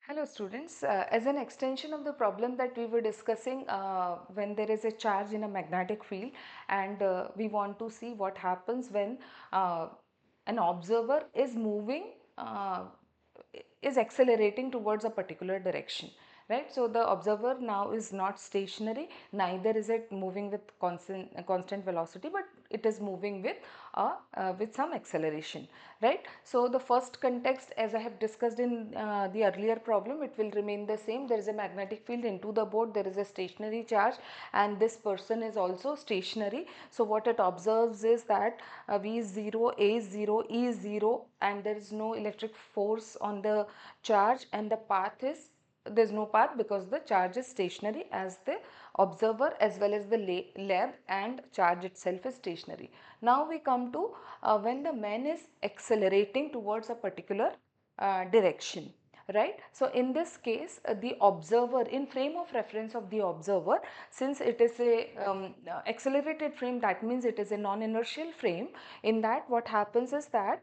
Hello students, as an extension of the problem that we were discussing when there is a charge in a magnetic field and we want to see what happens when uh, an observer is moving, is accelerating towards a particular direction, right? So the observer now is not stationary, neither is it moving with constant velocity, but it is moving with some acceleration, right? So the first context, as I have discussed in the earlier problem, it will remain the same. There is a magnetic field into the board, there is a stationary charge, and this person is also stationary. So what it observes is that V is 0, A is 0, E is 0, and there is no electric force on the charge, and the path is, there is no path because the charge is stationary, as the observer as well as the lab and charge itself is stationary. Now we come to when the man is accelerating towards a particular direction, right? So in this case, the observer, in frame of reference of the observer, since it is a accelerated frame, that means it is a non-inertial frame. In that, what happens is that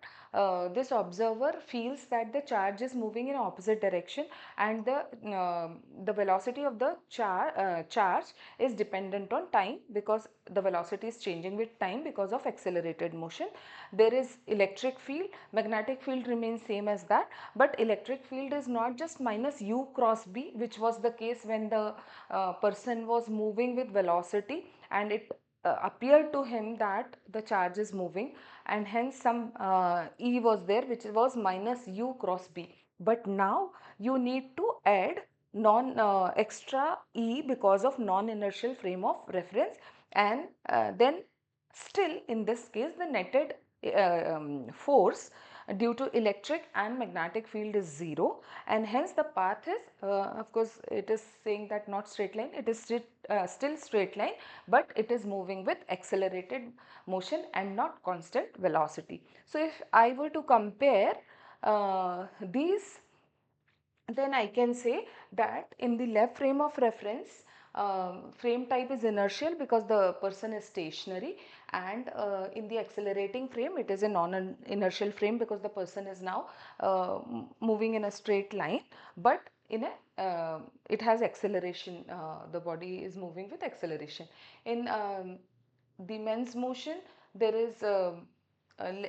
this observer feels that the charge is moving in opposite direction, and the velocity of the charge is dependent on time, because the velocity is changing with time because of accelerated motion. There is electric field, magnetic field remains same as that, but electric field is not just minus u cross b, which was the case when the person was moving with velocity and it appeared to him that the charge is moving, and hence some E was there, which was minus u cross b. But now you need to add non extra E because of non-inertial frame of reference, and then still in this case the netted force due to electric and magnetic field is 0, and hence the path is, of course it is saying that not straight line, it is still straight line, but it is moving with accelerated motion and not constant velocity. So if I were to compare these, then I can say that in the left frame of reference, frame type is inertial because the person is stationary, and in the accelerating frame it is a non-inertial frame because the person is now moving in a straight line, but in a it has acceleration, the body is moving with acceleration. In the men's motion, there is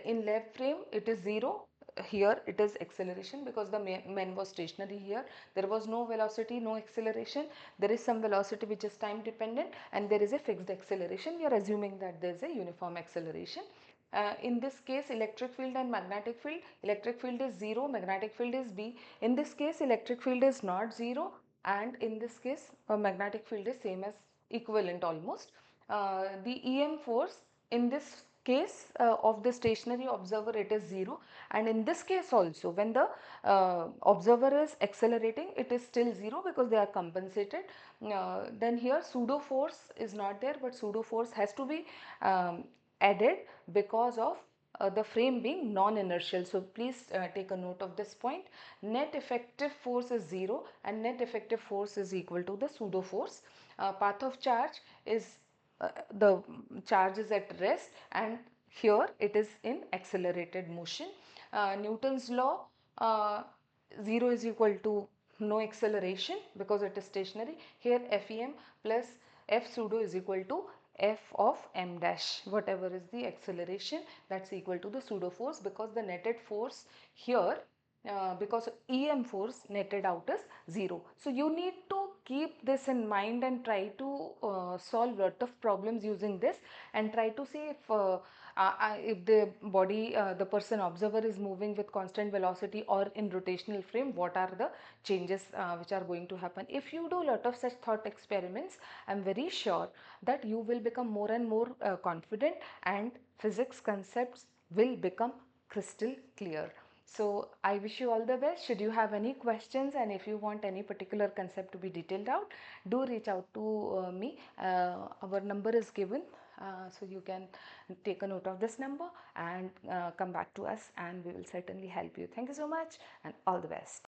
in left frame it is 0, here it is acceleration because the man was stationary. Here there was no velocity, no acceleration, there is some velocity which is time dependent, and there is a fixed acceleration. We are assuming that there is a uniform acceleration. In this case, electric field and magnetic field, electric field is 0, magnetic field is B. In this case, electric field is not 0, and in this case magnetic field is same as equivalent almost. The EM force in this case of the stationary observer, it is 0, and in this case also when the observer is accelerating, it is still 0 because they are compensated. Then here pseudo force is not there, but pseudo force has to be added because of the frame being non-inertial. So please take a note of this point. Net effective force is 0 and net effective force is equal to the pseudo force. Path of charge is the charge is at rest, and here it is in accelerated motion. Newton's law, 0 is equal to no acceleration because it is stationary. Here FEM plus F pseudo is equal to F of m dash, whatever is the acceleration, that's equal to the pseudo force, because the netted force here, because EM force netted out is 0. So you need to keep this in mind and try to solve lot of problems using this, and try to see if the body, the person observer is moving with constant velocity or in rotational frame, what are the changes which are going to happen. If you do lot of such thought experiments, I am very sure that you will become more and more confident, and physics concepts will become crystal clear. So I wish you all the best. Should you have any questions, and if you want any particular concept to be detailed out, do reach out to me. Our number is given, so you can take a note of this number and come back to us, and we will certainly help you. Thank you so much, and all the best.